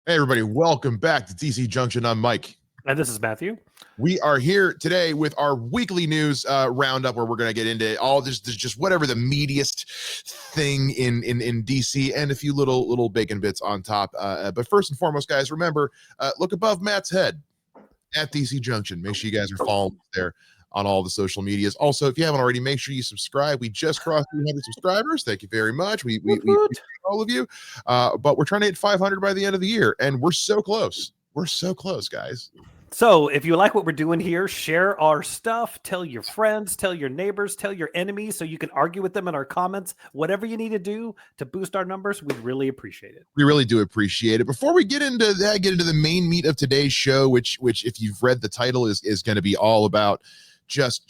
Hey, everybody, welcome back to DC Junction. I'm Mike. And this is Matthew. We are here today with our weekly news roundup where we're going to get into all this, just whatever the meatiest thing in DC and a few little bacon bits on top. But first and foremost, guys, remember, look above Matt's head at DC Junction. Make sure you guys are following us there on all the social medias. Also, if you haven't already, make sure you subscribe. We just crossed 300 subscribers. Thank you very much. We appreciate all of you. But we're trying to hit 500 by the end of the year, and we're so close. We're so close, guys. So if you like what we're doing here, share our stuff, tell your friends, tell your neighbors, tell your enemies so you can argue with them in our comments. Whatever you need to do to boost our numbers, we'd really appreciate it. We really do appreciate it. Before we get into that, get into the main meat of today's show, which if you've read the title is going to be all about just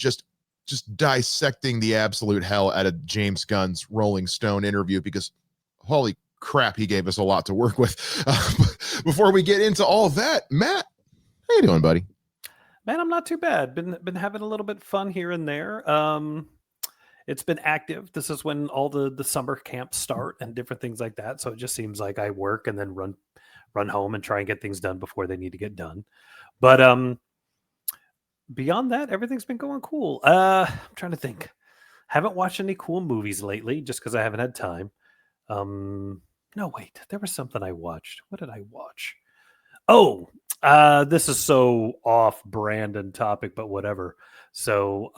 dissecting the absolute hell out of James Gunn's Rolling Stone interview, because holy crap, he gave us a lot to work with. Before we get into all of that, Matt, how you doing, buddy? Man, I'm not too bad. Been having a little bit of fun here and there. It's been active. This is when all the summer camps start and different things like that. So it just seems like I work and then run home and try and get things done before they need to get done. But beyond that, everything's been going cool. I'm trying to think. Haven't watched any cool movies lately just because I haven't had time. No, wait, there was something I watched. What did I watch? Oh, this is so off brand and topic, but whatever. So,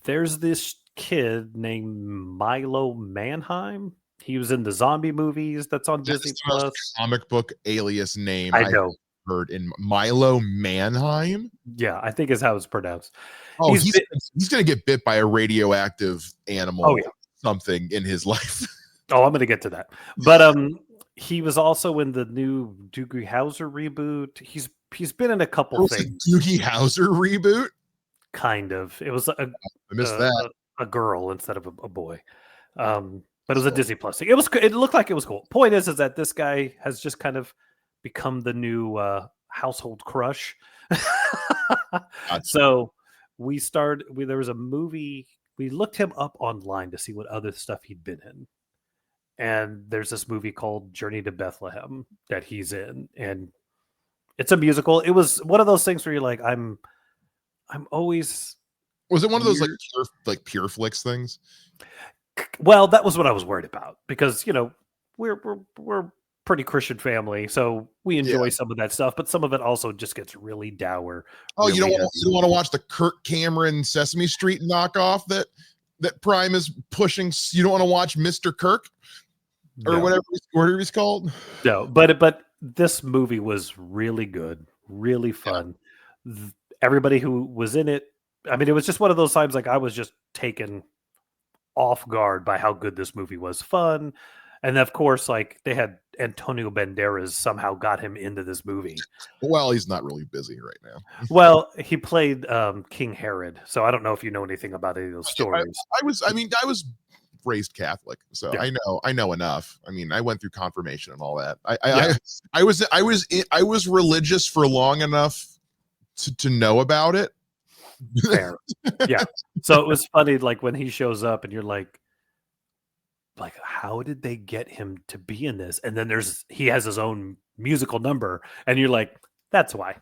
there's this kid named Milo Manheim. He was in the zombie movies that's on Disney Plus. Comic book alias name I know. Heard in Milo Manheim. Yeah, I think is how it's pronounced. Oh, he's gonna get bit by a radioactive animal. Oh, yeah. Something in his life. Oh, I'm gonna get to that. But he was also in the new Doogie Howser reboot. He's been in a couple things. Doogie Howser reboot? Kind of. It was I missed that. A girl instead of a boy. But it was a Disney Plus thing. It looked like it was cool. Point is that this guy has just kind of become the new household crush. So there was a movie. We looked him up online to see what other stuff he'd been in. And there's this movie called Journey to Bethlehem that he's in. And it's a musical. It was one of those things where you're like, I'm always... Was it one of those like pure flicks things? Well, that was what I was worried about. Because, we're pretty Christian family, so we enjoy some of that stuff, but some of it also just gets really dour. Oh, you don't want to watch the Kirk Cameron Sesame Street knockoff that Prime is pushing? You don't want to watch Mr. Kirk or whatever he's called? No, but this movie was really good, really fun. Yeah. Everybody who was in it, I mean, it was just one of those times like I was just taken off guard by how good this movie was. Fun. And of course, like they had Antonio Banderas somehow got him into this movie. Well, he's not really busy right now. Well, he played King Herod, so I don't know if you know anything about any of those stories. I was raised Catholic, so yeah. I know enough. I mean, I went through confirmation and all that. I was religious for long enough to know about it. Fair. Yeah. So it was funny, like when he shows up, and you're like, how did they get him to be in this? And then he has his own musical number, and you're like, that's why.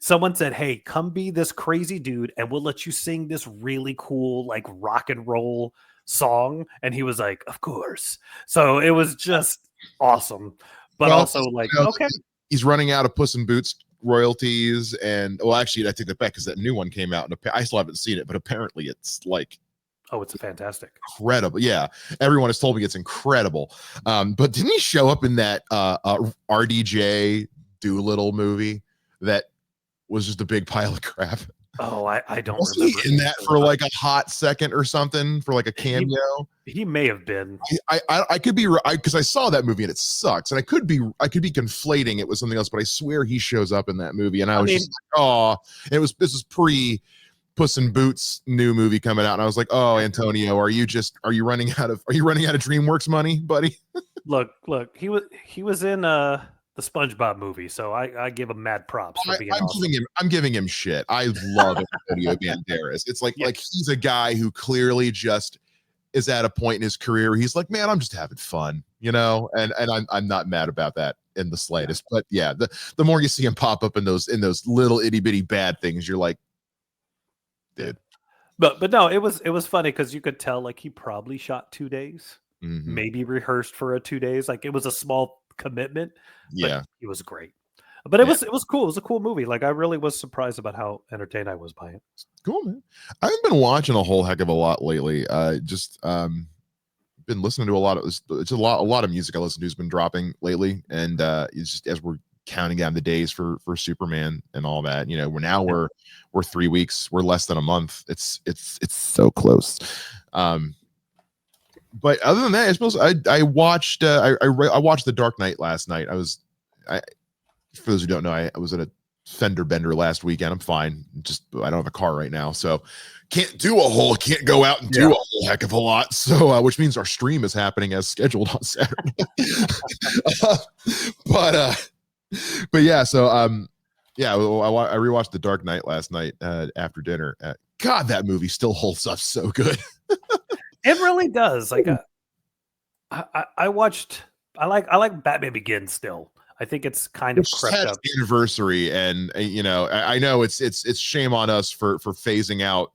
Someone said, hey, come be this crazy dude and we'll let you sing this really cool like rock and roll song. And he was like, of course. So it was just awesome. But also like, okay. He's running out of Puss in Boots royalties, and actually I take that back because that new one came out and I still haven't seen it, but apparently it's like, oh, it's fantastic. Incredible. Yeah. Everyone has told me it's incredible. But didn't he show up in that RDJ Doolittle movie that was just a big pile of crap? Oh, I don't remember. In that for like a hot second or something, for like a cameo? He may have been. I could be right, because I saw that movie and it sucks. And I could be conflating it with something else, but I swear he shows up in that movie. And I was just like, oh, this was pre Puss in Boots new movie coming out, and I was like, "Oh, Antonio, are you running out of DreamWorks money, buddy?" Look, he was in the SpongeBob movie, so I give him mad props for being awesome. I'm giving him shit. I love Antonio Banderas. It's like he's a guy who clearly just is at a point in his career where he's like, man, I'm just having fun, you know, and I'm not mad about that in the slightest. Yeah. But yeah, the more you see him pop up in those little itty bitty bad things, you're like, dude. But no, it was funny because you could tell like he probably shot 2 days, maybe rehearsed for 2 days. Like it was a small commitment, but it was great. But it was cool. It was a cool movie. Like I really was surprised about how entertained I was by it. Cool, man. I haven't been watching a whole heck of a lot lately. Just been listening to a lot of music I listen to has been dropping lately, and it's just as we're counting down the days for Superman and all that, you know, we're 3 weeks, we're less than a month. It's so close. But other than that, I suppose I watched The Dark Knight last night. For those who don't know, I was at a fender bender last weekend. I'm fine. Just I don't have a car right now, so can't go out and do a whole heck of a lot. So which means our stream is happening as scheduled on Saturday. But yeah, so I rewatched The Dark Knight last night after dinner. God, that movie still holds up so good. It really does. Like I like Batman Begins still. I think it's kind of crept up. Anniversary, and you know, I know it's shame on us for phasing out,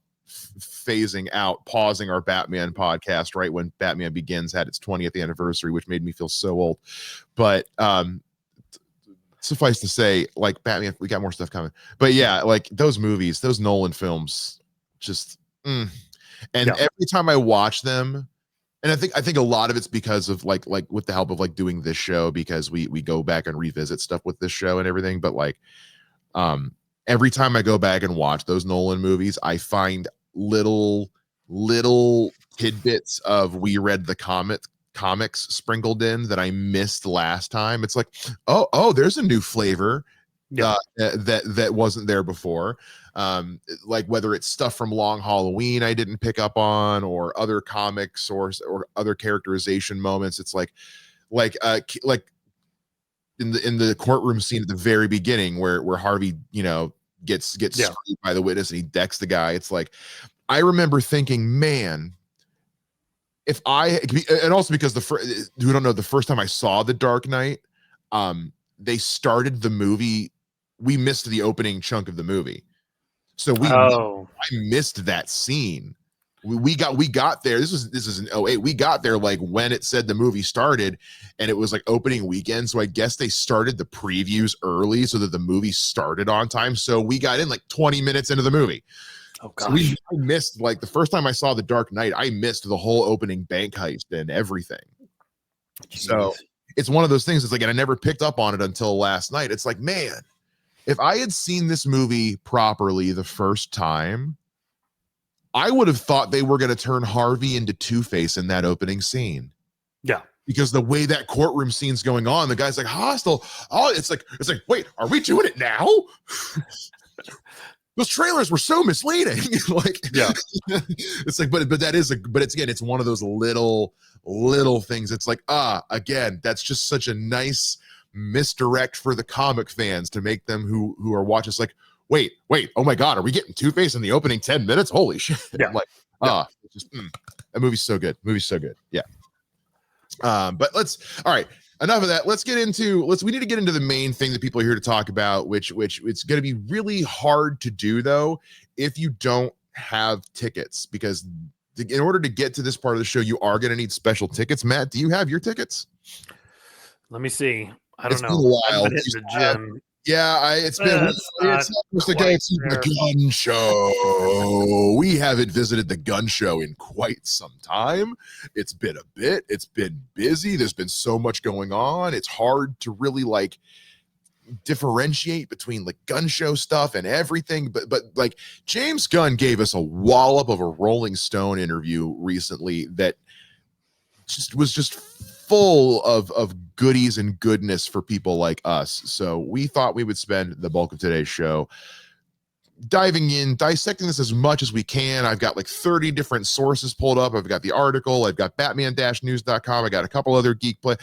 pausing our Batman podcast right when Batman Begins had its 20th anniversary, which made me feel so old. But suffice to say, like Batman, we got more stuff coming. But yeah, like those movies, those Nolan films, just every time I watch them. And I think a lot of it's because of like with the help of like doing this show, because we go back and revisit stuff with this show and everything. But like every time I go back and watch those Nolan movies, I find little tidbits of we read the comics sprinkled in that I missed last time. It's like, oh, there's a new flavor that wasn't there before. Like whether it's stuff from Long Halloween I didn't pick up on, or other comics or other characterization moments. It's like in the courtroom scene at the very beginning where Harvey, you know, gets screwed by the witness and he decks the guy. It's like, I remember thinking, man, and also because who don't know, the first time I saw The Dark Knight, they started the movie, we missed the opening chunk of the movie. So I missed that scene. We got there. This is in 2008. We got there like when it said the movie started, and it was like opening weekend. So I guess they started the previews early so that the movie started on time. So we got in like 20 minutes into the movie. Oh gosh. So I missed, like, the first time I saw The Dark Knight, I missed the whole opening bank heist and everything. Jeez. So it's one of those things. It's like, and I never picked up on it until last night. It's like, man, if I had seen this movie properly the first time, I would have thought they were going to turn Harvey into Two-Face in that opening scene. Yeah. Because the way that courtroom scene's going on, the guy's like hostile. Oh, it's like, wait, are we doing it now? Those trailers were so misleading. Like, yeah, it's like, but it's one of those little things. It's like, again, that's just such a nice misdirect for the comic fans to make them who are watching. It's like, wait, oh my God, are we getting Two-Face in the opening 10 minutes? Holy shit. Yeah. I'm like, that movie's so good. Yeah. But all right, enough of that. We need to get into the main thing that people are here to talk about, which it's going to be really hard to do though if you don't have tickets, because in order to get to this part of the show, you are going to need special tickets. Matt, do you have your tickets? Let me see. I don't know. I've been hitting the gym. Yeah, it's supposed to go to the Gun Show. We haven't visited the Gun Show in quite some time. It's been a bit. It's been busy. There's been so much going on. It's hard to really like differentiate between like Gun Show stuff and everything. But like James Gunn gave us a wallop of a Rolling Stone interview recently that was just full of goodies and goodness for people like us. So we thought we would spend the bulk of today's show diving in, dissecting this as much as we can. I've got like 30 different sources pulled up. I've got the article. I've got Batman-news.com. I got a couple other geek play.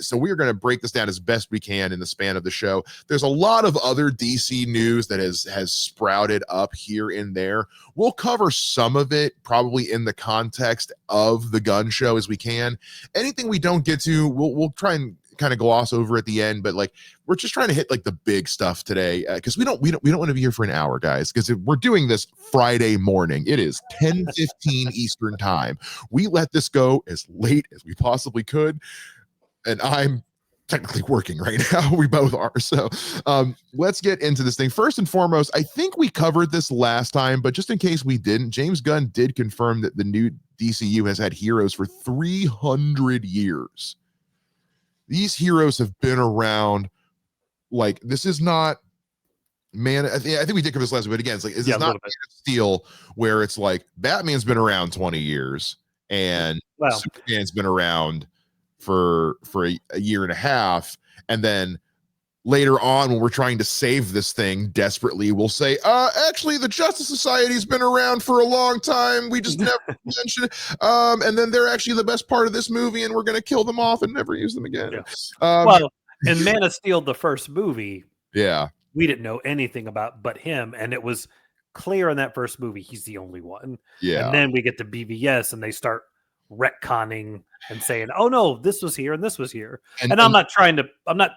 So we're going to break this down as best we can in the span of the show. There's a lot of other DC news that has sprouted up here and there. We'll cover some of it probably in the context of the Gun Show as we can. Anything we don't get to, we'll try and kind of gloss over at the end, but like we're just trying to hit like the big stuff today because we don't want to be here for an hour, guys, because we're doing this Friday morning. It is 10:15 Eastern time. We let this go as late as we possibly could, and I'm technically working right now. We both are. So let's get into this thing. First and foremost, I think we covered this last time, but just in case we didn't, James Gunn did confirm that the new DCU has had heroes for 300 years. These heroes have been around. Like, this is not I think we did cover this last week, but again, it's like, it's not Man of Steel where it's like Batman's been around 20 years and Superman's been around for a year and a half. And then later on, when we're trying to save this thing desperately, we'll say, actually, the Justice Society's been around for a long time. We just never mention it. And then they're actually the best part of this movie, and we're going to kill them off and never use them again. Yeah. In Man of Steel, the first movie, we didn't know anything about but him, and it was clear in that first movie he's the only one. Yeah. And then we get to BVS, and they start retconning and saying, oh no, this was here and this was here. And I'm not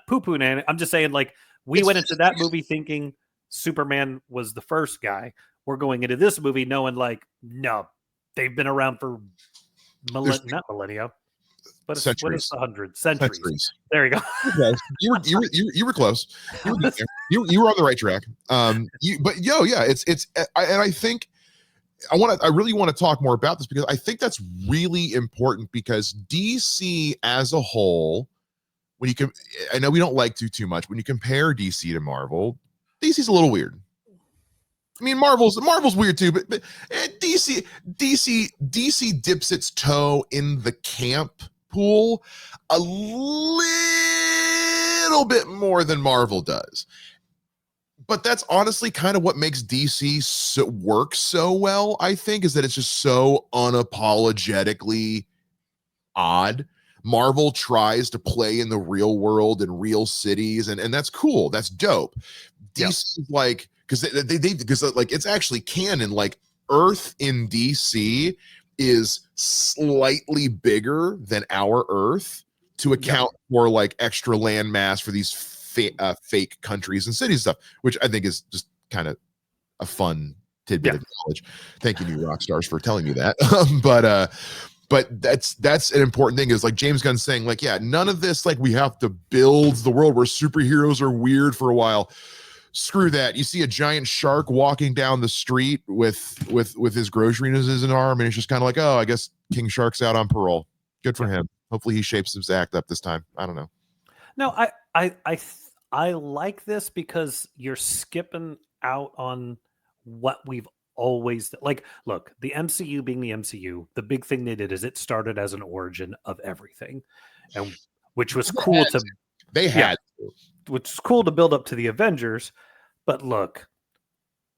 poo-pooing it. I'm just saying, like, we went into that movie thinking Superman was the first guy. We're going into this movie knowing, like, no, they've been around for not millennia, but it's, what is 100 centuries? There you go. Okay. You were close. You were there. You were on the right track. I think I really want to talk more about this because I think that's really important because DC as a whole, I know we don't like to too much, when you compare DC to Marvel, DC's a little weird. I mean, Marvel's weird too, but DC dips its toe in the camp pool a little bit more than Marvel does. But that's honestly kind of what makes DC work so well, I think, is that it's just so unapologetically odd. Marvel tries to play in the real world and real cities, and that's cool. That's dope. DC is like, because like it's actually canon. Like, Earth in DC is slightly bigger than our Earth to account for like extra land mass for these fake countries and cities stuff, which I think is just kind of a fun tidbit of knowledge. Thank you, New Rock Stars, for telling me that. But that's an important thing, is like James Gunn saying, like, yeah, none of this, like, we have to build the world where superheroes are weird for a while. Screw that. You see a giant shark walking down the street with his groceries in his arm, and it's just kind of like, oh, I guess King Shark's out on parole. Good for him. Hopefully he shapes his act up this time. I don't know. No, I like this because you're skipping out on what we've always, like, look, the MCU being the MCU, the big thing they did is it started as an origin of everything, and which was cool to which is cool to build up to the Avengers. But look,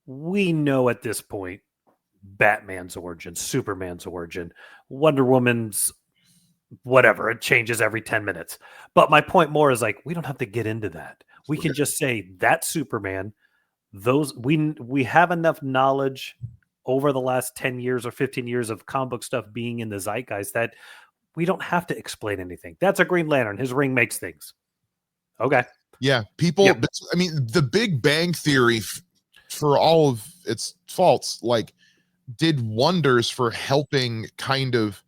we know at this point Batman's origin, Superman's origin, Wonder Woman's, whatever, it changes every 10 minutes. But my point more is, like, we don't have to get into that. We can just say that Superman, those we have enough knowledge over the last 10 years or 15 years of comic book stuff being in the zeitgeist that we don't have to explain anything. That's a Green Lantern. His ring makes things. Okay. Yeah. People, I mean, the Big Bang Theory, for all of its faults, like, did wonders for helping kind of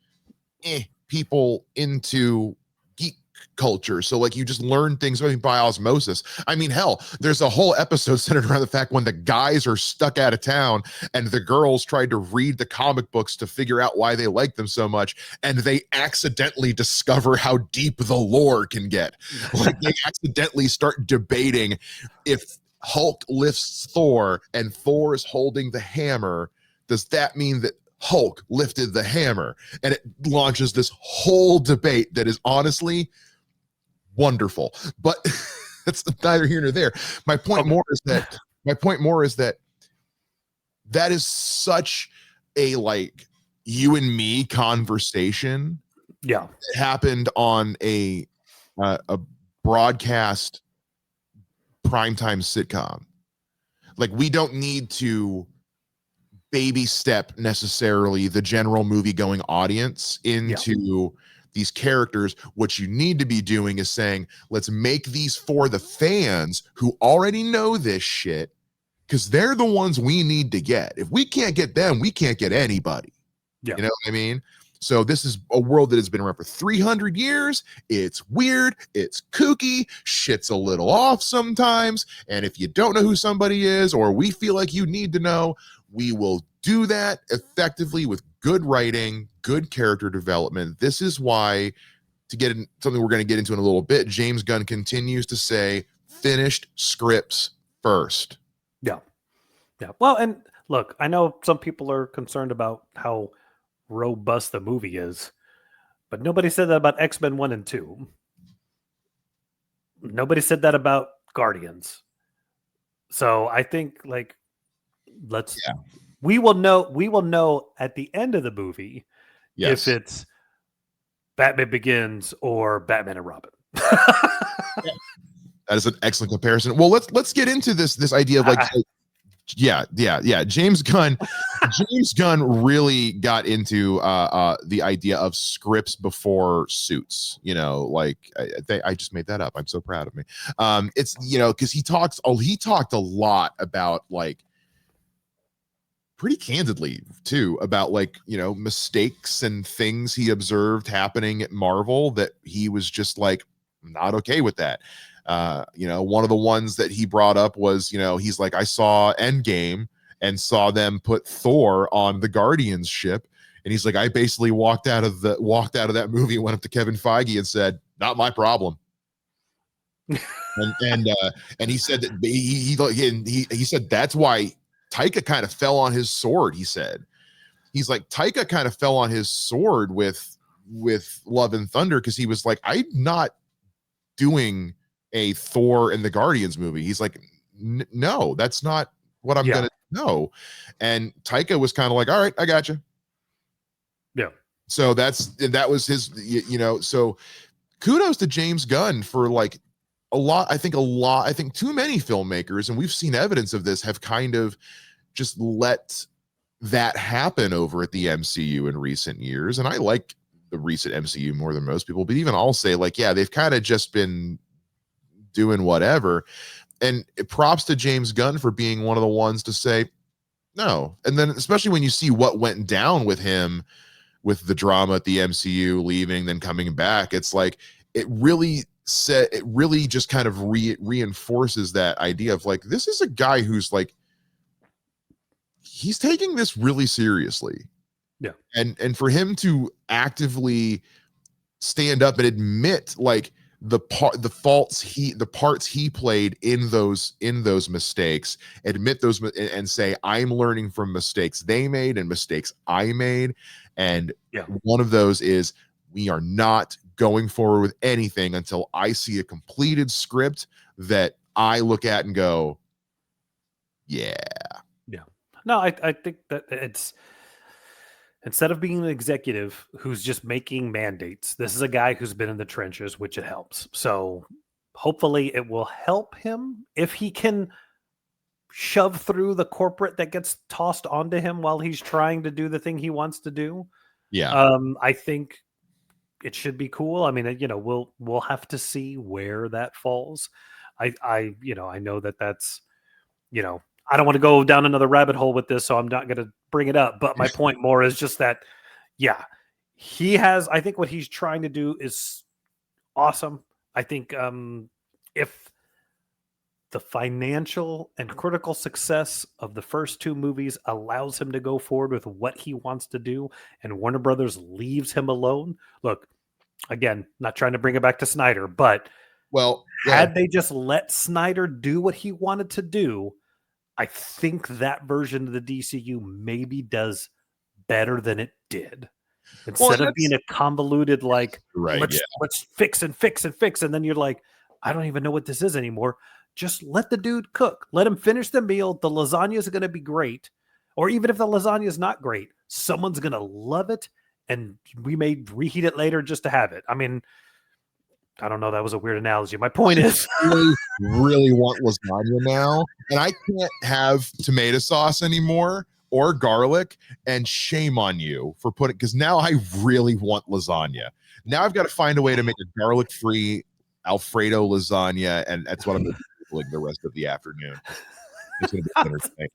people into geek culture. So, like, you just learn things by osmosis. I mean, hell, there's a whole episode centered around the fact when the guys are stuck out of town and the girls tried to read the comic books to figure out why they like them so much, and they accidentally discover how deep the lore can get. Like, they accidentally start debating if Hulk lifts Thor and Thor is holding the hammer, does that mean that Hulk lifted the hammer? And it launches this whole debate that is honestly wonderful, but it's neither here nor there. My point more is that that is such a like you and me conversation. Yeah. It happened on a broadcast primetime sitcom. Like, we don't need to baby step necessarily the general movie going audience into these characters. What you need to be doing is saying, let's make these for the fans who already know this shit, because they're the ones we need to get. If we can't get them, we can't get anybody. Yeah. You know what I mean? So this is a world that has been around for 300 years. It's weird. It's kooky. Shit's a little off sometimes. And if you don't know who somebody is, or we feel like you need to know, we will do that effectively with good writing, good character development. This is why, to get in something we're going to get into in a little bit, James Gunn continues to say, finished scripts first. Yeah. Yeah. Well, and look, I know some people are concerned about how robust the movie is, but nobody said that about X-Men 1 and 2. Nobody said that about Guardians. So I think, like, we will know at the end of the movie if it's Batman Begins or Batman and Robin. That is an excellent comparison. Well, let's get into this idea of like James Gunn really got into the idea of scripts before suits. You know, like I just made that up. I'm so proud of me. It's, you know, because he talked a lot about, like, pretty candidly too, about, like, you know, mistakes and things he observed happening at Marvel that he was just like not okay with that. You know, one of the ones that he brought up was, you know, he's like, I saw Endgame and saw them put Thor on the Guardians ship, and he's like, I basically walked out of that movie and went up to Kevin Feige and said, not my problem. and he said that he said that's why Taika kind of fell on his sword. He said, he's like, Taika kind of fell on his sword with Love and Thunder, because he was like, I'm not doing a Thor and the Guardians movie. He's like, no, that's not what I'm gonna know. And Taika was kind of like, all right, I got you. Yeah. So that was his, you know. So kudos to James Gunn for, like, I think too many filmmakers, and we've seen evidence of this, have kind of just let that happen over at the MCU in recent years. And I like the recent MCU more than most people, but even I'll say, like, yeah, they've kind of just been doing whatever. And props to James Gunn for being one of the ones to say no. And then, especially when you see what went down with him, with the drama at the MCU, leaving, then coming back, it's like, it really just kind of reinforces that idea of, like, this is a guy who's, like, he's taking this really seriously. Yeah. And for him to actively stand up and admit, like, the parts he played in those mistakes, admit those and say, I'm learning from mistakes they made and mistakes I made. And one of those is, we are not going forward with anything until I see a completed script that I look at and go, yeah. No, I think that it's, instead of being an executive who's just making mandates, this is a guy who's been in the trenches, which it helps. So hopefully it will help him if he can shove through the corporate that gets tossed onto him while he's trying to do the thing he wants to do. Yeah. I think it should be cool. I mean, you know, we'll have to see where that falls. I know that's, you know, I don't want to go down another rabbit hole with this, so I'm not going to bring it up. But my point more is just that, I think what he's trying to do is awesome. I think if the financial and critical success of the first two movies allows him to go forward with what he wants to do, and Warner Brothers leaves him alone. Look, again, not trying to bring it back to Snyder, but had they just let Snyder do what he wanted to do, I think that version of the DCU maybe does better than it did. Instead of being a convoluted, like, let's fix and fix and fix, and then you're like, I don't even know what this is anymore. Just let the dude cook. Let him finish the meal. The lasagna is going to be great. Or even if the lasagna is not great, someone's going to love it, and we may reheat it later just to have it. I mean, I don't know. That was a weird analogy. My point is, really, really want lasagna now, and I can't have tomato sauce anymore or garlic, and shame on you for putting, because now I really want lasagna. Now I've got to find a way to make a garlic-free Alfredo lasagna, and that's what I'm going to be doing the rest of the afternoon. It's going to be entertaining.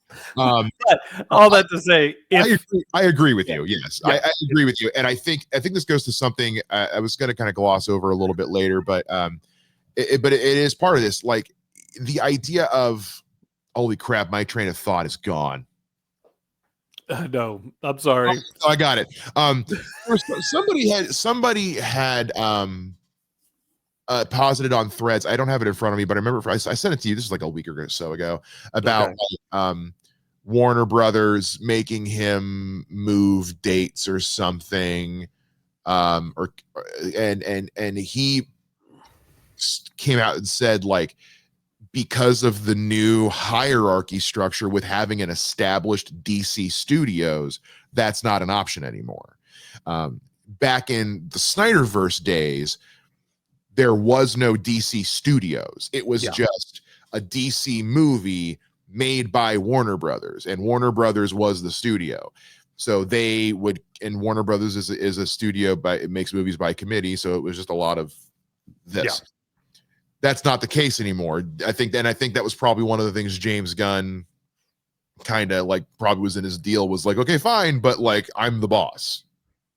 but all that to say, if I agree with you. Yes, Yeah. I agree with you, and I think this goes to something I was going to kind of gloss over a little bit later, but it is part of this, like the idea of, holy crap, my train of thought is gone. no, I'm sorry. Oh, I got it. Somebody had posited on Threads. I don't have it in front of me, but I remember I sent it to you. This is like a week or so ago about Warner Brothers making him move dates or something, and he came out and said, like, because of the new hierarchy structure with having an established DC studios, that's not an option anymore. Back in the Snyderverse days, there was no DC studios. It was just a DC movie made by Warner Brothers, and Warner Brothers was the studio. So they would, and Warner Brothers is a studio, it makes movies by committee. So it was just a lot of this. Yeah. That's not the case anymore. I think that was probably one of the things James Gunn kind of like probably was in his deal, was like, okay, fine, but like, I'm the boss.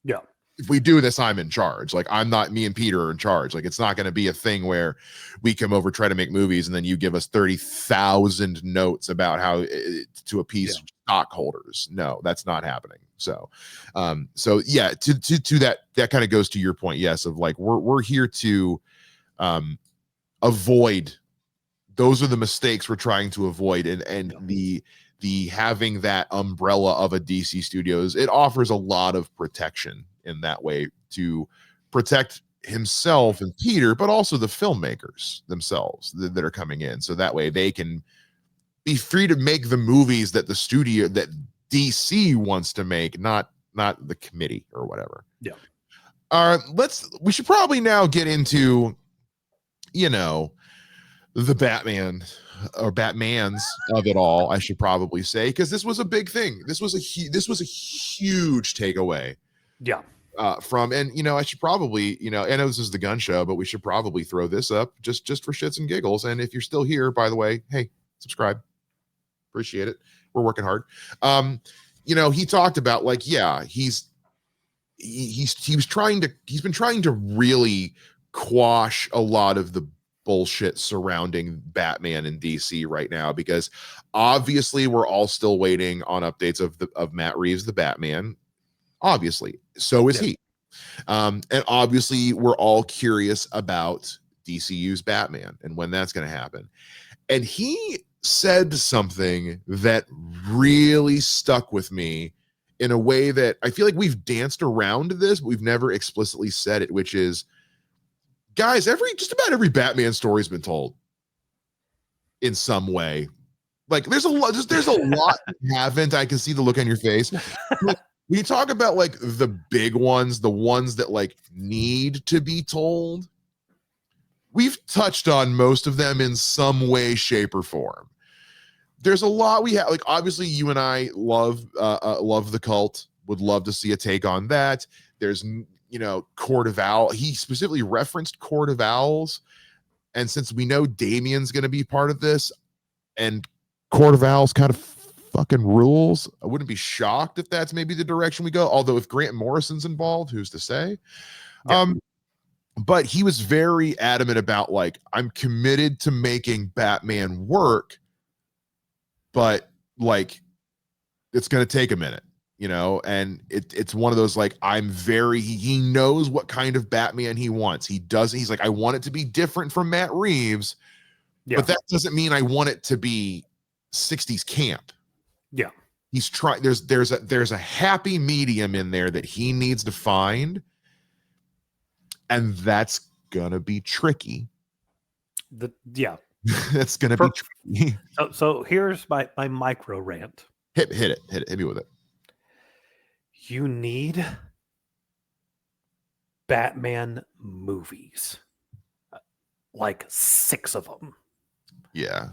Yeah. If we do this, I'm in charge. Like, I'm not, me and Peter are in charge. Like, it's not going to be a thing where we come over, try to make movies, and then you give us 30,000 notes about how to appease stockholders. No, that's not happening. So, yeah, to that kind of goes to your point. Yes. Of like, we're here to, avoid, those are the mistakes we're trying to avoid, and the having that umbrella of a DC Studios, it offers a lot of protection in that way, to protect himself and Peter, but also the filmmakers themselves that are coming in, so that way they can be free to make the movies that the studio, that DC wants to make, not the committee or whatever. Yeah. We should probably now get into, the Batman, or Batmans of it all, I should probably say, because this was a big thing. This was a huge takeaway. Yeah. And I should probably, I know this is the Gun Show, but we should probably throw this up just for shits and giggles. And if you're still here, by the way, hey, subscribe. Appreciate it. We're working hard. He talked about, like, yeah, he's been trying to really quash a lot of the bullshit surrounding Batman and DC right now, because obviously we're all still waiting on updates of Matt Reeves, the Batman. Obviously, so is he. And obviously we're all curious about DCU's Batman and when that's going to happen. And he said something that really stuck with me in a way that I feel like we've danced around this, but we've never explicitly said it, which is, guys, just about every Batman story has been told in some way. Like, there's a lot you haven't. I can see the look on your face. When you talk about like the big ones, the ones that like need to be told, we've touched on most of them in some way, shape, or form. There's a lot we have. Like, obviously, you and I love the Cult. Would love to see a take on that. There's Court of Owls. He specifically referenced Court of Owls, and since we know Damien's going to be part of this, and Court of Owls kind of fucking rules, I wouldn't be shocked if that's maybe the direction we go. Although if Grant Morrison's involved, who's to say? Yeah. But he was very adamant about, like, I'm committed to making Batman work, but like, it's going to take a minute, and it's one of those, like, he knows what kind of Batman he wants. He's like, I want it to be different from Matt Reeves, but that doesn't mean I want it to be 60s camp. Yeah. He's trying, there's a happy medium in there that he needs to find, and that's gonna be tricky. That's gonna be tricky. So here's my micro rant. Hit me with it. You need Batman movies, like 6 of them. Yeah.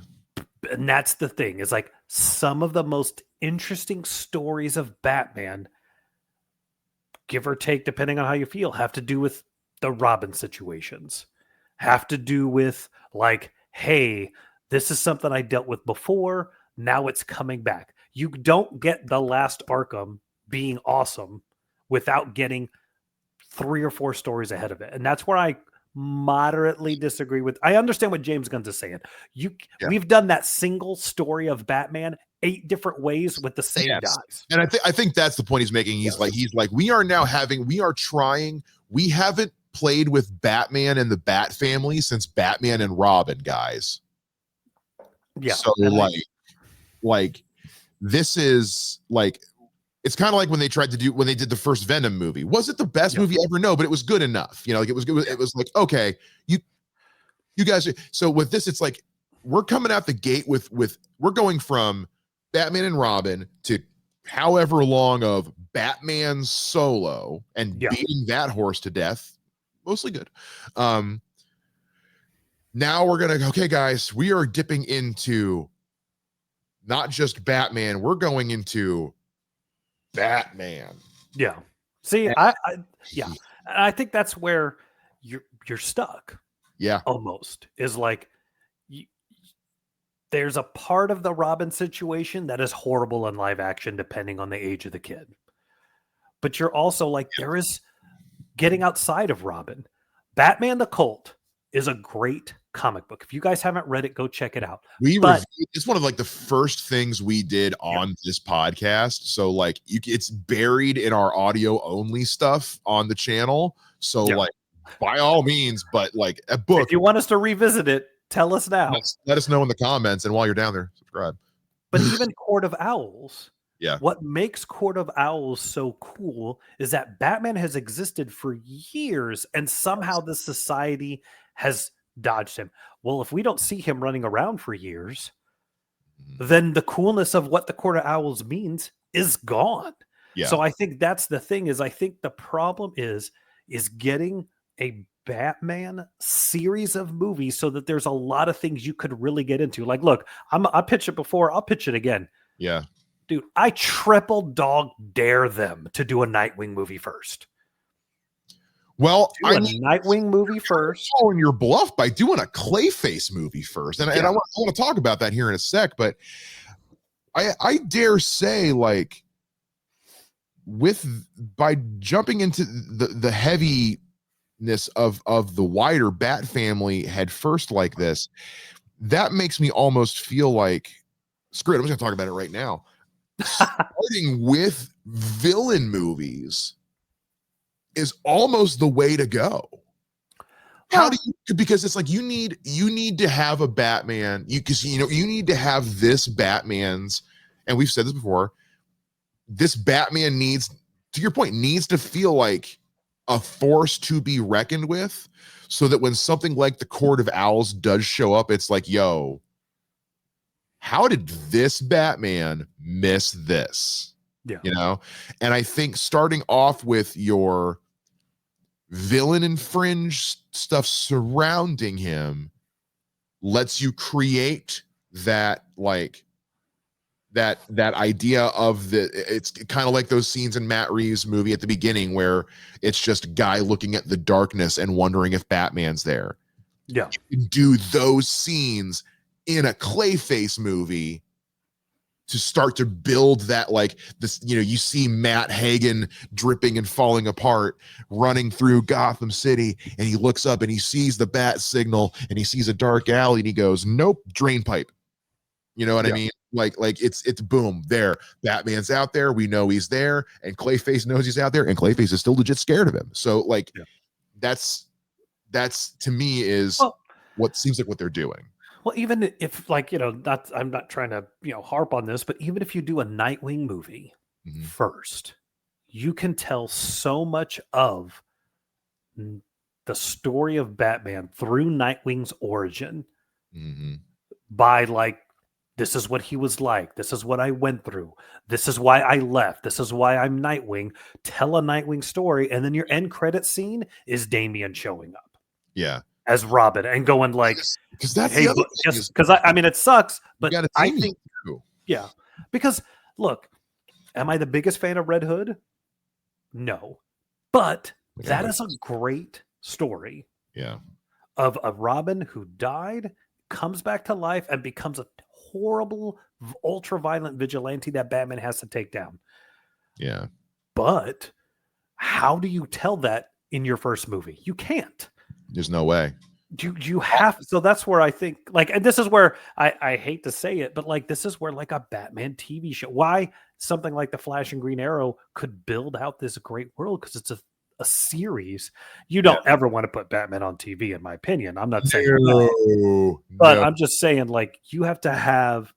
And that's the thing, is like some of the most interesting stories of Batman, give or take, depending on how you feel, have to do with the Robin situations, have to do with like, hey, this is something I dealt with before. Now it's coming back. You don't get the last Arkham being awesome without getting 3 or 4 stories ahead of it. And that's where I moderately disagree with. I understand what James Gunn's is saying. We've done that single story of Batman 8 different ways with the same guys. And I think that's the point he's making. He's like, we haven't played with Batman and the Bat family since Batman and Robin, guys. Yeah. So like this is like, it's kind of like when they did the first Venom movie. Was it the best movie ever? No, but it was good enough. You know, like it was good. It was like, okay, you guys. So with this, it's like we're coming out the gate with we're going from Batman and Robin to however long of Batman solo and beating that horse to death. Mostly good. Now we're gonna, okay, guys, we are dipping into not just Batman, we're going into Batman. Yeah. See, I think that's where you're stuck. Yeah. Almost is like there's a part of the Robin situation that is horrible in live action, depending on the age of the kid. But you're also like, there is getting outside of Robin. Batman the Cult is a great comic book. If you guys haven't read it, go check it out. It's one of like the first things we did on this podcast. So like it's buried in our audio only stuff on the channel. So like by all means, but like a book. If you want us to revisit it, tell us now. Let us know in the comments. And while you're down there, subscribe. But even Court of Owls. Yeah. What makes Court of Owls so cool is that Batman has existed for years and somehow the society has dodged him. Well, if we don't see him running around for years, then the coolness of what the Court of Owls means is gone. Yeah. So I think that's the thing, is I think the problem is getting a Batman series of movies so that there's a lot of things you could really get into. Like, look, I pitched it before, I'll pitch it again. Yeah. Dude, I triple dog dare them to do a Nightwing movie first. Well, do a Nightwing movie first. Calling your bluff by doing a Clayface movie first, and I want to talk about that here in a sec. But I dare say, like, by jumping into the heaviness of the wider Bat family head first like this, that makes me almost feel like, screw it, I'm just gonna talk about it right now. Starting with villain movies is almost the way to go. Because it's like you need to have a Batman, you need to have this Batman's, and we've said this before, this Batman needs, to your point, needs to feel like a force to be reckoned with, so that when something like the Court of Owls does show up, it's like, yo, how did this Batman miss this? Yeah. You know? And I think starting off with your villain and fringe stuff surrounding him lets you create that, like, that idea of it's kind of like those scenes in Matt Reeves' movie at the beginning where it's just a guy looking at the darkness and wondering if Batman's there. Yeah. You can do those scenes in a Clayface movie to start to build that, like, this, you see Matt Hagen dripping and falling apart, running through Gotham City, and he looks up and he sees the bat signal and he sees a dark alley and he goes, nope, drain pipe. You know what I mean? Like it's boom, there. Batman's out there. We know he's there, and Clayface knows he's out there, and Clayface is still legit scared of him. So like, that's to me is what seems like what they're doing. Well, even if, like, I'm not trying to, harp on this, but even if you do a Nightwing movie first, you can tell so much of the story of Batman through Nightwing's origin by, like, This is what he was like. This is what I went through. This is why I left. This is why I'm Nightwing. Tell a Nightwing story, and then your end credit scene is Damian showing up Yeah. as Robin and going like, Because that's "Hey, the other thing just is because I mean it sucks, you but got a I Damian think too. yeah, because look, am I the biggest fan of Red Hood? No, but that is a great story Yeah. of a Robin who died, comes back to life, and becomes a horrible, ultra violent vigilante that Batman has to take down. Yeah. But how do you tell that in your first movie? You can't. There's no way. You have, so that's where I think, like, and this is where I hate to say it, but like this is where like a Batman TV show, why something like the Flash and Green Arrow could build out this great world, because it's a series. You don't ever want to put Batman on TV, in my opinion. I'm not saying that, but I'm just saying, like, you have to have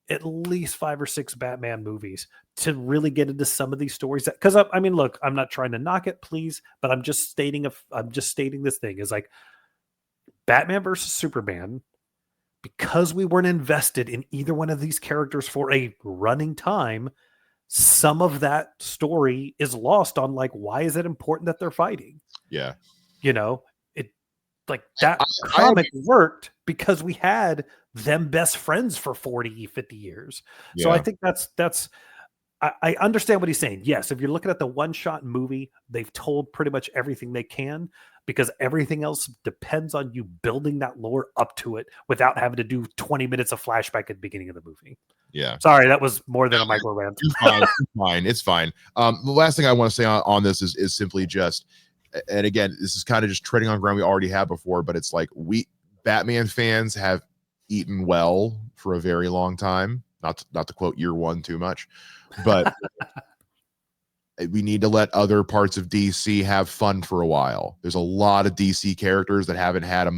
at least 5 or 6 Batman movies to really get into some of these stories. Because I mean, look, I'm not trying to knock it, please, but I'm just stating this thing is like Batman versus Superman. Because we weren't invested in either one of these characters for a running time, some of that story is lost on, like, why is it important that they're fighting? Yeah. You know, it like that comic worked because we had them best friends for 40, 50 years. Yeah. So I think that's I understand what he's saying. Yes, if you're looking at the one-shot movie, they've told pretty much everything they can, because everything else depends on you building that lore up to it without having to do 20 minutes of flashback at the beginning of the movie. Yeah. Sorry, that was more than a micro rant. It's fine. The last thing I want to say on this is simply just, and again, this is kind of just treading on ground we already had before, but it's like Batman fans have eaten well for a very long time. Not to quote year one too much, but we need to let other parts of DC have fun for a while. There's a lot of DC characters that haven't had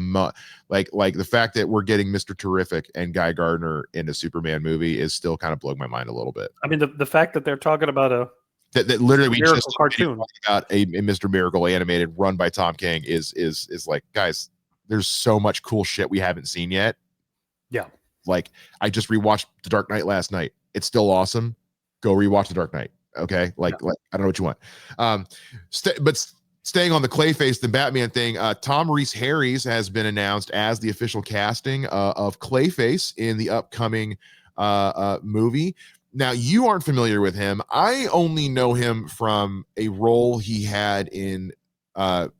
like the fact that we're getting Mr. Terrific and Guy Gardner in a Superman movie is still kind of blowing my mind a little bit. I mean, the fact that they're talking about that literally we Miracle just cartoon about a Mr. Miracle animated run by Tom King is like, guys, there's so much cool shit we haven't seen yet. Yeah. Like, I just rewatched The Dark Knight last night. It's still awesome. Go rewatch The Dark Knight. Okay. Like I don't know what you want. But staying on the Clayface, the Batman thing, Tom Reese Harries has been announced as the official casting of Clayface in the upcoming movie. Now, you aren't familiar with him. I only know him from a role he had in a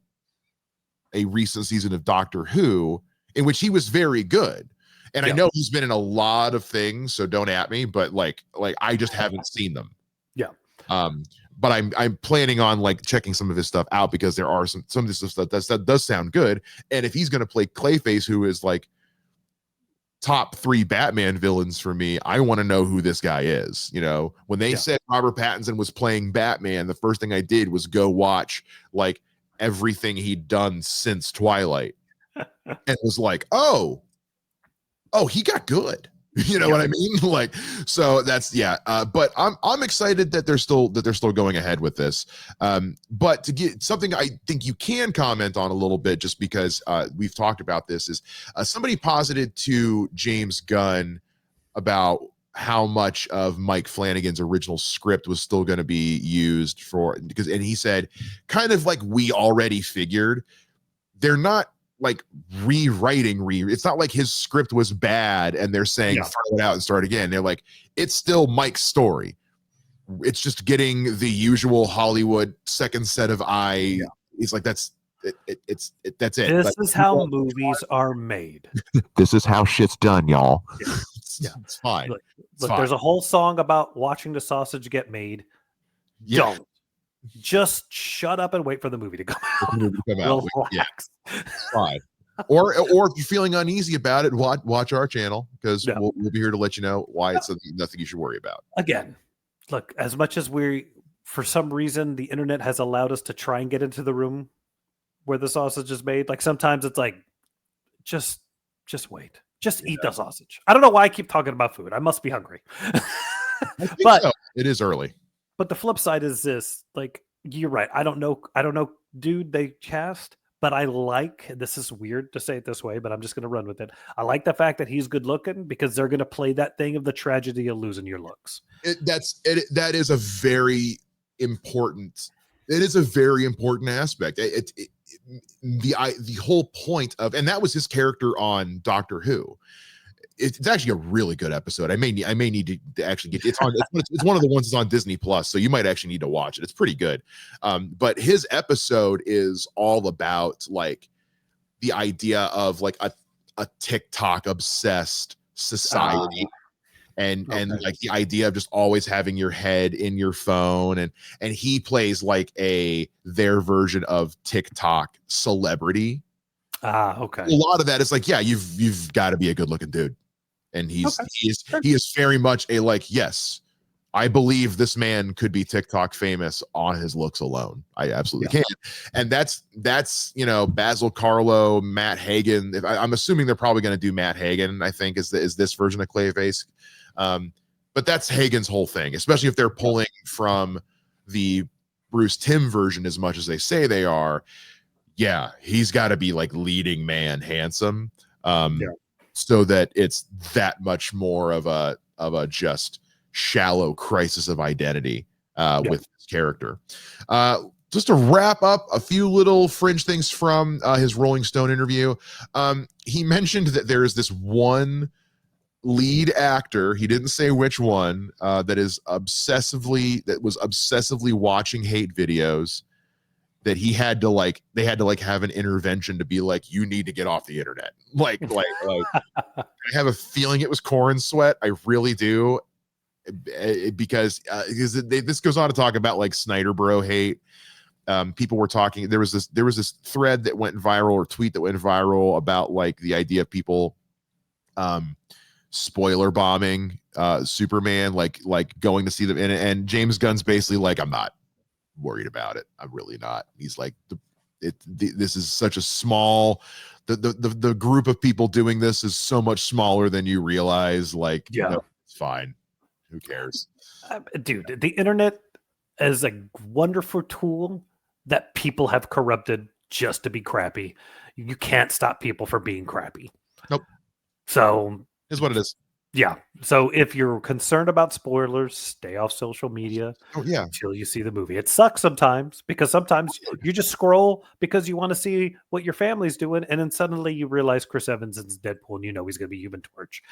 recent season of Doctor Who, in which he was very good. And I know he's been in a lot of things, so don't at me, but like I just haven't seen them. Yeah. But I'm planning on like checking some of his stuff out, because there are some of this stuff that does sound good. And if he's going to play Clayface, who is like top 3 Batman villains for me, I want to know who this guy is. You know, when they said Robert Pattinson was playing Batman, the first thing I did was go watch like everything he'd done since Twilight, and it was like, oh, he got good. You know what I mean? Like, so that's but I'm excited that they're still going ahead with this. But to get something I think you can comment on a little bit, just because we've talked about this, is somebody posited to James Gunn about how much of Mike Flanagan's original script was still going to be used and he said, kind of like we already figured, they're not like rewriting it's not like his script was bad and they're saying throw it out and start again. They're like, it's still Mike's story. It's just getting the usual Hollywood second set of eye. He's like, that's it. That's it. This is how movies are made. This is how shit's done, y'all. It's fine. Look, there's a whole song about watching the sausage get made. Don't. Just shut up and wait for the movie to come out. Relax. Fine. Or if you're feeling uneasy about it, watch our channel, because we'll be here to let you know why it's nothing you should worry about. Again, look, as much as for some reason, the internet has allowed us to try and get into the room where the sausage is made. Like, sometimes it's like, just wait. Just eat the sausage. I don't know why I keep talking about food. I must be hungry. But so. It is early. But the flip side is this, like, you're right. I don't know, dude, they cast, but I like, this is weird to say it this way, but I'm just going to run with it. I like the fact that he's good looking because they're going to play that thing of the tragedy of losing your looks. That is a very important. It is a very important aspect. The whole point of, and that was his character on Doctor Who. It's actually a really good episode. I may need to actually get it's on. It's one of the ones that's on Disney Plus, so you might actually need to watch it. It's pretty good. But his episode is all about like the idea of like a TikTok obsessed society. And like the idea of just always having your head in your phone, and he plays like their version of TikTok celebrity. Okay. A lot of that is like, yeah, you've got to be a good looking dude, and he is very much a like, yes, I believe this man could be TikTok famous on his looks alone. I absolutely can. And that's Basil Carlo, Matt Hagen. I'm assuming they're probably going to do Matt Hagen, I think is this version of Clayface. But that's Hagen's whole thing, especially if they're pulling from the Bruce Timm version as much as they say they are. Yeah, he's got to be like leading man handsome, so that it's that much more of a just shallow crisis of identity with his character. Just to wrap up a few little fringe things from his Rolling Stone interview, he mentioned that there is this one lead actor, he didn't say which one, that was obsessively watching hate videos, that they had to have an intervention to be like, you need to get off the internet. Like I have a feeling it was Corn Sweat. I really do. Because this goes on to talk about like Snyder Bro hate. People were talking, there was this thread that went viral, or tweet that went viral, about like the idea of people spoiler bombing Superman, like going to see them, and James Gunn's basically like, I'm not worried about it. I'm really not. He's like, this is such a small, the group of people doing this is so much smaller than you realize. Like, it's fine. Who cares? Dude, the internet is a wonderful tool that people have corrupted just to be crappy. You can't stop people from being crappy. Nope. So is what it is. Yeah. So if you're concerned about spoilers, stay off social media until you see the movie. It sucks sometimes, because sometimes you just scroll because you want to see what your family's doing, and then suddenly you realize Chris Evans is Deadpool, and you know he's going to be Human Torch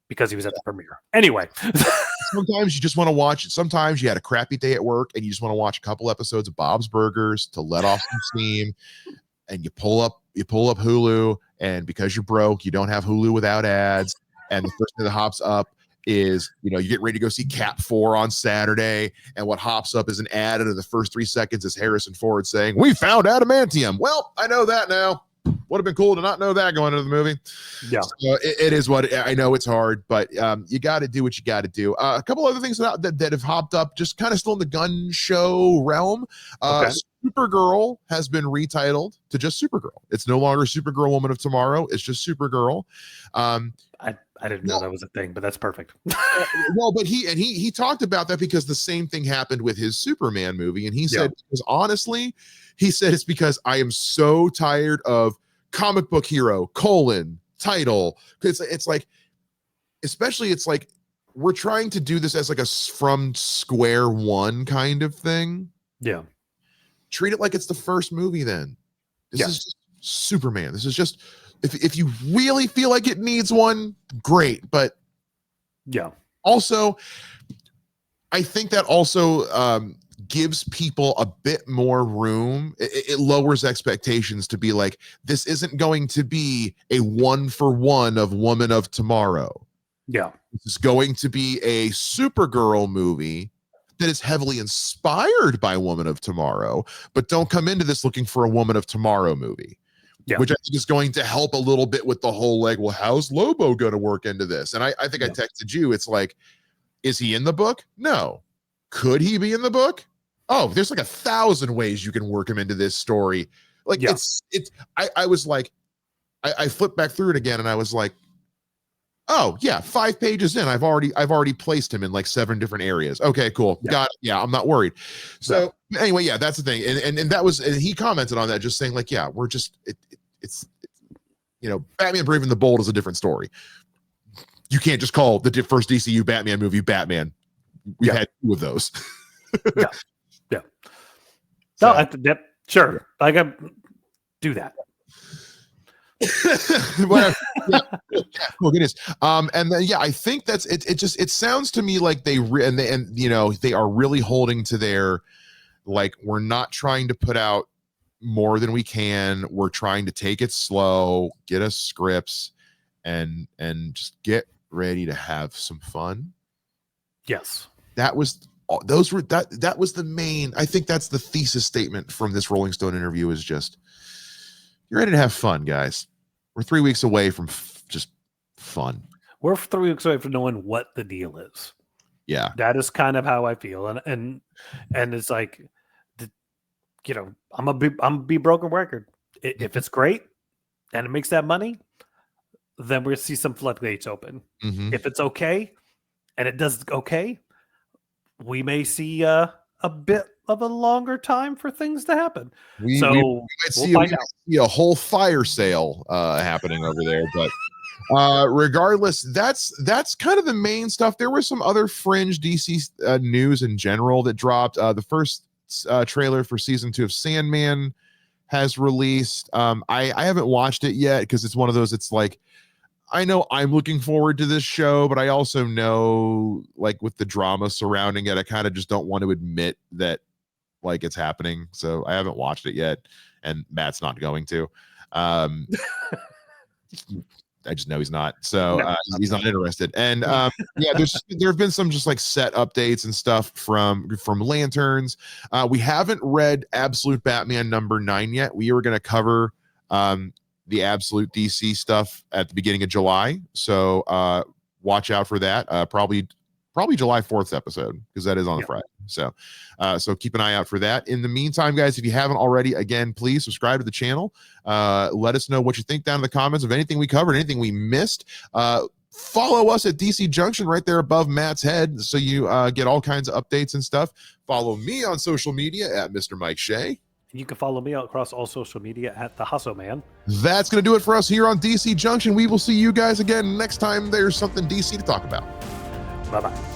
because he was at the premiere. Anyway. Sometimes you just want to watch it. Sometimes you had a crappy day at work and you just want to watch a couple episodes of Bob's Burgers to let off some steam, and you pull up Hulu, and because you're broke, you don't have Hulu without ads. And the first thing that hops up is, you get ready to go see Cat 4 on Saturday, and what hops up is an ad, and in the first 3 seconds is Harrison Ford saying, "We found adamantium." Well, I know that now. Would have been cool to not know that going into the movie. Yeah. So it is what I know. It's hard, but you got to do what you got to do. A couple other things that have hopped up, just kind of still in the gun show realm. Supergirl has been retitled to just Supergirl. It's no longer Supergirl Woman of Tomorrow. It's just Supergirl. I didn't know that was a thing, but that's perfect. Well, but he talked about that because the same thing happened with his Superman movie. And he said, because honestly, it's because I am so tired of comic book hero, title. Because it's like, especially it's like, we're trying to do this as like a from square one kind of thing. Yeah. Treat it like it's the first movie then. This is just Superman. This is just, if you really feel like it needs one, great. But also, I think that also gives people a bit more room. It lowers expectations to be like, this isn't going to be a 1-for-1 of Woman of Tomorrow. Yeah. This is going to be a Supergirl movie that is heavily inspired by Woman of Tomorrow, but don't come into this looking for a Woman of Tomorrow movie. Yeah. Which I think is going to help a little bit with the whole like, well, how's Lobo going to work into this? And I think I texted you. It's like, is he in the book? No. Could he be in the book? Oh, there's like 1,000 ways you can work him into this story. Like I was like, I flipped back through it again, and I was like, Oh yeah, 5 pages in, I've already placed him in like 7 different areas. Okay, cool. Yeah. Got it. Yeah, I'm not worried. So No. anyway, yeah, that's the thing. And that was, and he commented on that, just saying like, yeah, we're just it's Batman Brave and the Bold is a different story. You can't just call the first DCU Batman movie Batman. We've had 2 of those. Yeah. Yeah. So, No, sure. I got do that. Well, yeah, cool, goodness. And then I think that's it. It sounds to me like they are really holding to their, like, we're not trying to put out more than we can. We're trying to take it slow, get us scripts, and just get ready to have some fun. Yes. That was the main, I think that's the thesis statement from this Rolling Stone interview, is just, you're ready to have fun, guys. We're 3 weeks away from just fun. We're 3 weeks away from knowing what the deal is. Yeah. That is kind of how I feel. And it's like, I'm gonna be broken record. If it's great and it makes that money, then we'll see some floodgates open. Mm-hmm. If it's okay and it does okay, we may see a bit of a longer time for things to happen. We might see a whole fire sale happening over there. But regardless, that's kind of the main stuff. There was some other fringe DC news in general that dropped. The first trailer for season 2 of Sandman has released. I haven't watched it yet because it's one of those, it's like, I know I'm looking forward to this show, but I also know, like, with the drama surrounding it, I kind of just don't want to admit that, like, it's happening. So I haven't watched it yet, and Matt's not going to. I just know he's not. So he's not interested. And there have been some just like set updates and stuff from Lanterns. We haven't read Absolute Batman #9 yet. We are going to cover the Absolute DC stuff at the beginning of July. So watch out for that. Probably July 4th episode, because that is on a Friday. So keep an eye out for that. In the meantime, guys, if you haven't already, again, please subscribe to the channel. Let us know what you think down in the comments of anything we covered, anything we missed. Follow us at DC Junction right there above Matt's head, so you get all kinds of updates and stuff. Follow me on social media at Mr. Mike Shea. You can follow me across all social media at The Hustle Man. That's going to do it for us here on DC Junction. We will see you guys again next time there's something DC to talk about. Bye-bye.